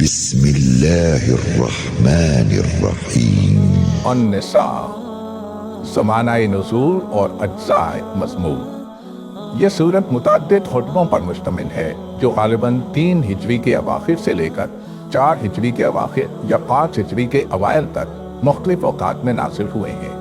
بسم اللہ الرحمن الرحیم۔ النساء، زمانہ نزول اور اجزاء مضمون۔ یہ سورت متعدد خطبوں پر مشتمل ہے جو غالباً 3 ہجری کے اواخر سے لے کر 4 ہجری کے اواخر یا 5 ہجری کے اوائل تک مختلف اوقات میں نازل ہوئے ہیں۔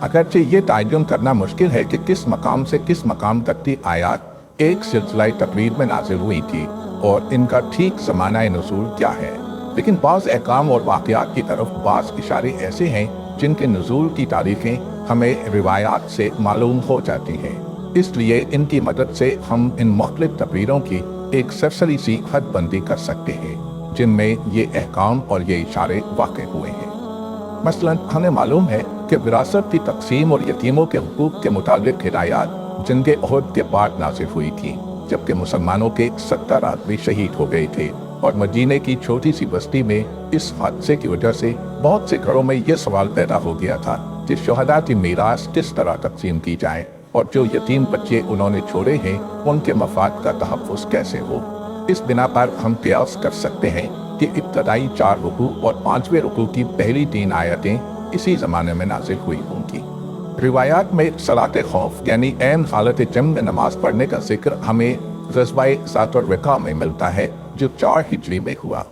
اگرچہ یہ تعین کرنا مشکل ہے کہ کس مقام سے کس مقام تک کی آیات ایک سلسلہ تقریر میں نازل ہوئی تھی اور ان کا ٹھیک زمانہ نزول کیا ہے، لیکن بعض احکام اور واقعات کی طرف بعض اشارے ایسے ہیں جن کے نزول کی تاریخیں ہمیں روایات سے معلوم ہو جاتی ہیں۔ اس لیے ان کی مدد سے ہم ان مختلف تقریروں کی ایک سرسری سی حد بندی کر سکتے ہیں جن میں یہ احکام اور یہ اشارے واقع ہوئے ہیں۔ مثلاً ہمیں معلوم ہے کہ وراثت کی تقسیم اور یتیموں کے حقوق کے متعلق ہدایات جنگ احد کے بعد نازل ہوئی تھی، جبکہ مسلمانوں کے 70 آدمی شہید ہو گئے تھے، اور مدینہ کی چھوٹی سی بستی میں اس حادثے کی وجہ سے بہت سے گھروں میں یہ سوال پیدا ہو گیا تھا کہ شہداء کی میراث کس طرح تقسیم کی جائے اور جو یتیم بچے انہوں نے چھوڑے ہیں ان کے مفاد کا تحفظ کیسے ہو۔ اس بنا پر ہم قیاس کر سکتے ہیں کہ ابتدائی 4 رکوع اور 5ویں رکوع کی پہلی 3 آیتیں اسی زمانے میں نازل ہوئی ہوں گی۔ روایات میں صلاۃ خوف یعنی عین حالت جنگ میں نماز پڑھنے کا ذکر ہمیں غزوہ ذات الرقاع میں ملتا ہے جو 4 ہجری میں ہوا۔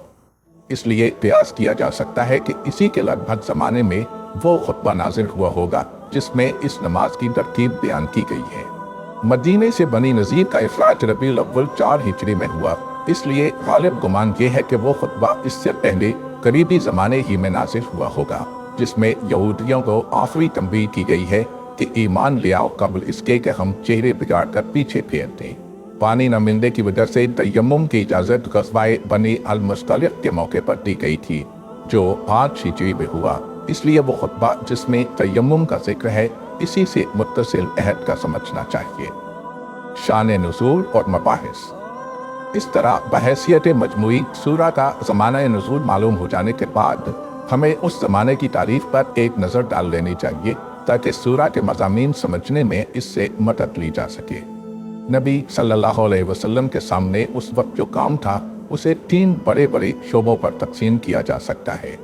اس لیے قیاس کیا جا سکتا ہے کہ اسی کے لگ بھگ زمانے میں وہ خطبہ نازل ہوا ہوگا جس میں اس نماز کی ترتیب بیان کی گئی ہے۔ مدینے سے بنی نذیر کا اخراج ربیع الاول 4 ہجری میں ہوا، اس لیے غالب گمان یہ ہے کہ وہ خطبہ اس سے پہلے قریبی زمانے ہی میں نازل ہوا ہوگا، جس میں یہودیوں کو آخری تنبیہ کی گئی ہے کہ ایمان لے آؤ قبل اس کے کہ ہم چہرے بگاڑ کر پیچھے پھیر دیں۔ پانی نہ ملنے کی وجہ سے تیمم کی اجازت غزوہ بنی المصطلق کے موقع پر دی گئی تھی جو 5 ہجری میں ہوا، اس لیے وہ خطبہ جس میں تیمم کا ذکر ہے اسی سے متصل عہد کا سمجھنا چاہیے۔ شان نزول اور مباحث۔ اس طرح بحیثیت مجموعی سورہ کا زمانہ نزول معلوم ہو جانے کے بعد ہمیں اس زمانے کی تاریخ پر ایک نظر ڈال لینی چاہیے تاکہ سورہ کے مضامین سمجھنے میں اس سے مدد لی جا سکے۔ نبی صلی اللہ علیہ وسلم کے سامنے اس وقت جو کام تھا اسے 3 بڑے بڑے شعبوں پر تقسیم کیا جا سکتا ہے۔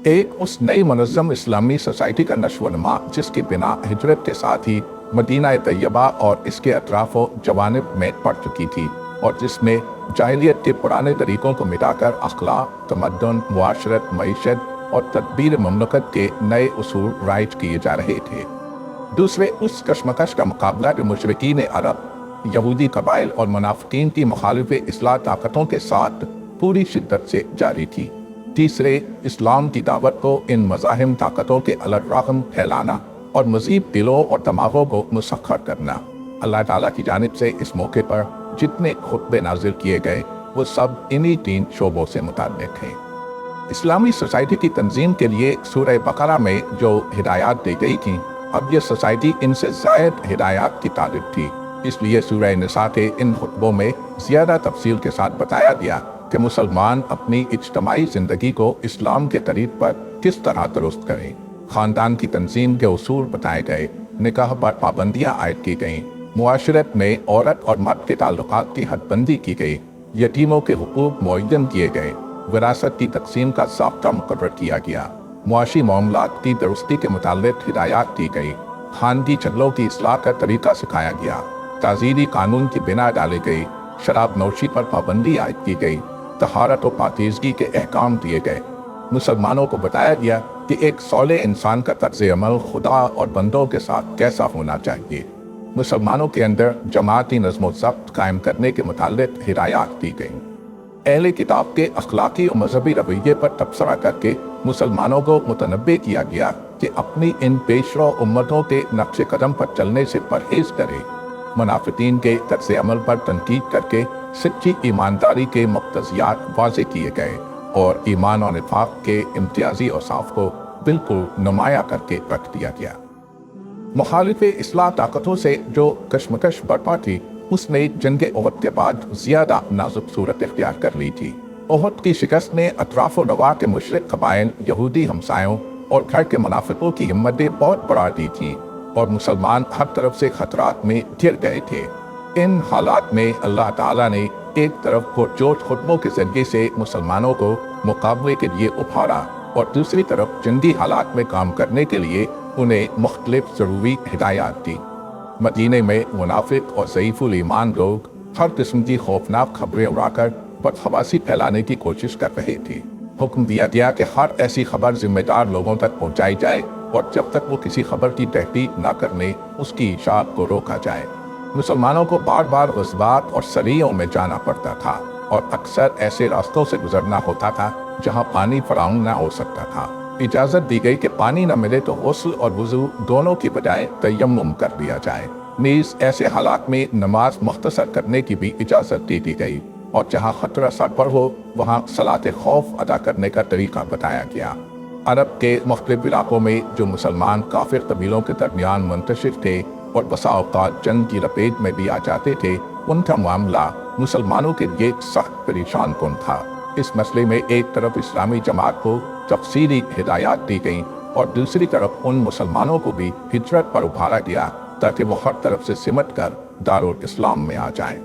ایک اس نئی منظم اسلامی سوسائٹی کا نشو و نما جس کی بنا ہجرت کے ساتھ ہی مدینہ طیبہ اور اس کے اطراف و جوانب میں پڑ چکی تھی، اور جس میں جاہلیت کے پرانے طریقوں کو مٹا کر اخلاق، تمدن، معاشرت، معیشت اور تدبیر مملکت کے نئے اصول رائج کیے جا رہے تھے۔ دوسرے اس کشمکش کا مقابلہ جو مشرکین عرب، یہودی قبائل اور منافقین کی مخالف اصلاح طاقتوں کے ساتھ پوری شدت سے جاری تھی۔ تیسرے اسلام کی دعوت کو ان مزاحم طاقتوں کے الرغم پھیلانا اور مزید دلوں اور دماغوں کو مسخر کرنا۔ اللہ تعالیٰ کی جانب سے اس موقع پر جتنے خطبے نازل کیے گئے وہ سب انہی 3 شعبوں سے متعلق ہیں۔ اسلامی سوسائٹی کی تنظیم کے لیے سورہ بقرہ میں جو ہدایات دی گئی تھیں، اب یہ سوسائٹی ان سے زائد ہدایات کی طالب تھی، اس لیے سورہ نساء کے ان خطبوں میں زیادہ تفصیل کے ساتھ بتایا گیا کہ مسلمان اپنی اجتماعی زندگی کو اسلام کے طریق پر کس طرح درست کریں۔ خاندان کی تنظیم کے اصول بتائے گئے، نکاح پر پابندیاں عائد کی گئیں، معاشرت میں عورت اور مرد کے تعلقات کی حد بندی کی گئی، یتیموں کے حقوق معین کیے گئے، وراثت کی تقسیم کا ضابطہ مقرر کیا گیا، معاشی معاملات کی درستی کے متعلق ہدایات دی گئی، خاندی جھگڑوں کی اصلاح کا طریقہ سکھایا گیا، تعزیری قانون کی بنا ڈالی گئی، شراب نوشی پر پابندی عائد کی گئی، طہارت و پاکیزگی کے احکام دیے گئے۔ مسلمانوں کو بتایا گیا کہ ایک صالح انسان کا طرز عمل خدا اور بندوں کے ساتھ کیسا ہونا چاہیے۔ مسلمانوں کے اندر جماعتی نظم و ضبط قائم کرنے کے متعلق ہدایات دی گئیں۔ اہل کتاب کے اخلاقی و مذہبی رویے پر تبصرہ کر کے مسلمانوں کو متنبہ کیا گیا کہ اپنی ان پیشرو امتوں کے نقش قدم پر چلنے سے پرہیز کرے۔ منافقین کے طرز عمل پر تنقید کر کے سچی ایمانداری کے مقتضیات واضح کیے گئے اور ایمان و نفاق کے امتیازی اوصاف کو بالکل نمایاں کر کے رکھ دیا گیا۔ مخالف اصلاح طاقتوں سے جو کشمکش برپا تھی اس نے جنگ احد کے بعد زیادہ نازک صورت اختیار کر لی تھی۔ احد کی شکست نے اطراف و نواح کے مشرک قبائل، یہودی ہمسایوں اور گھر کے منافقوں کی ہمتیں بہت بڑھا دی تھی اور مسلمان ہر طرف سے خطرات میں گھر گئے تھے۔ ان حالات میں اللہ تعالیٰ نے ایک طرف پرجوش خطبوں کے ذریعے سے مسلمانوں کو مقابلے کے لیے ابھارا اور دوسری طرف جنگی حالات میں کام کرنے کے لیے انہیں مختلف ضروری ہدایات دی۔ مدینے میں منافق اور ضعیف الایمان لوگ ہر قسم کی خوفناک خبریں اڑا کر بدحواسی پھیلانے کی کوشش کر رہے تھے۔ حکم دیا گیا کہ ہر ایسی خبر ذمہ دار لوگوں تک پہنچائی جائے اور جب تک وہ کسی خبر کی تحقیق نہ کرنے اس کی اشاعت کو روکا جائے۔ مسلمانوں کو بار بار غزوات اور سریوں میں جانا پڑتا تھا اور اکثر ایسے راستوں سے گزرنا ہوتا تھا جہاں پانی فراہم نہ ہو سکتا تھا۔ اجازت دی گئی کہ پانی نہ ملے تو غسل اور وضو دونوں کی بجائے تیمم کر دیا جائے۔ نیز ایسے حالات میں نماز مختصر کرنے کی بھی اجازت دی گئی اور جہاں خطرہ سر پر ہو وہاں صلاۃ خوف ادا کرنے کا طریقہ بتایا گیا۔ عرب کے مختلف علاقوں میں جو مسلمان کافر قبیلوں کے درمیان منتشر تھے اور بسا اوقات جنگ کی لپیٹ میں بھی آ جاتے تھے، ان کا معاملہ مسلمانوں کے لیے سخت پریشان کن تھا۔ اس مسئلے میں ایک طرف اسلامی جماعت کو تفصیلی ہدایات دی گئیں اور دوسری طرف ان مسلمانوں کو بھی ہجرت پر ابھارا گیا تاکہ وہ ہر طرف سے سمٹ کر دارالاسلام میں آ جائیں۔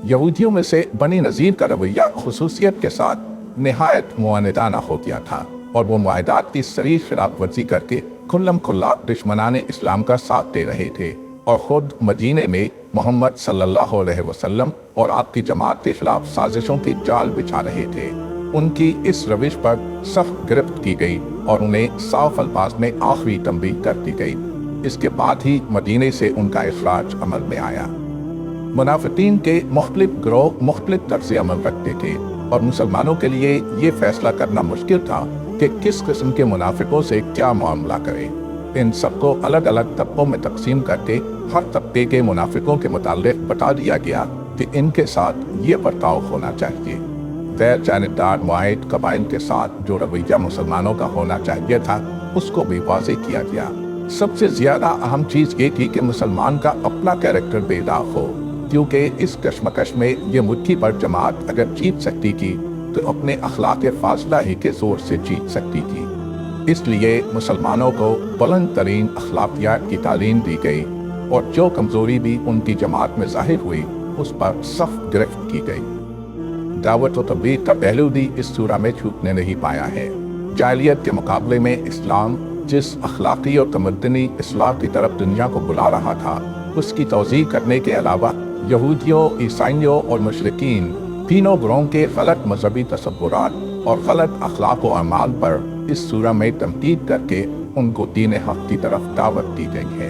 یہودیوں میں سے بنی نذیر کا رویہ خصوصیت کے ساتھ نہایت معاندانہ ہو گیا تھا اور وہ معاہدات کی صریح خلاف ورزی کر کے کھلم کھلا دشمنان اسلام کا ساتھ دے رہے تھے اور خود مدینے میں محمد صلی اللہ علیہ وسلم اور آپ کی جماعت کے خلاف سازشوں کی جال بچھا رہے تھے۔ ان کی اس روش پر سخت گرفت کی گئی اور انہیں صاف الفاظ میں آخری تنبیہ کر دی گئی۔ اس کے بعد ہی مدینے سے ان کا اخراج عمل میں آیا۔ منافقین کے مختلف گروہ مختلف طرز عمل رکھتے تھے اور مسلمانوں کے لیے یہ فیصلہ کرنا مشکل تھا کہ کس قسم کے منافقوں سے کیا معاملہ کریں۔ ان سب کو الگ الگ طبقوں میں تقسیم کر کے ہر طبقے کے منافقوں کے متعلق بتا دیا گیا کہ ان کے ساتھ یہ برتاؤ ہونا چاہیے۔ غیر جانبدار معاہد قبائل کے ساتھ جو رویہ مسلمانوں کا ہونا چاہیے تھا اس کو بھی واضح کیا گیا۔ سب سے زیادہ اہم چیز یہ تھی کہ مسلمان کا اپنا کیریکٹر بے داغ ہو، کیونکہ اس کشمکش میں یہ مٹھی پر جماعت اگر جیت سکتی تھی تو اپنے اخلاق فاضلہ ہی کے زور سے جیت سکتی تھی۔ اس لیے مسلمانوں کو بلند ترین اخلاقیات کی تعلیم دی گئی اور جو کمزوری بھی ان کی جماعت میں ظاہر ہوئی اس پر سخت گرفت کی گئی۔ دعوت و تبلیغ کا پہلو بھی اس سورہ میں چھوٹنے نہیں پایا ہے۔ جاہلیت کے مقابلے میں اسلام جس اخلاقی اور تمدنی اصلاح کی طرف دنیا کو بلا رہا تھا اس کی توضیح کرنے کے علاوہ یہودیوں، عیسائیوں اور مشرکین تینوں گروہوں کے غلط مذہبی تصورات اور غلط اخلاق و اعمال پر اس سورہ میں تنقید کر کے ان کو دین حق کی طرف دعوت دی گئی ہے۔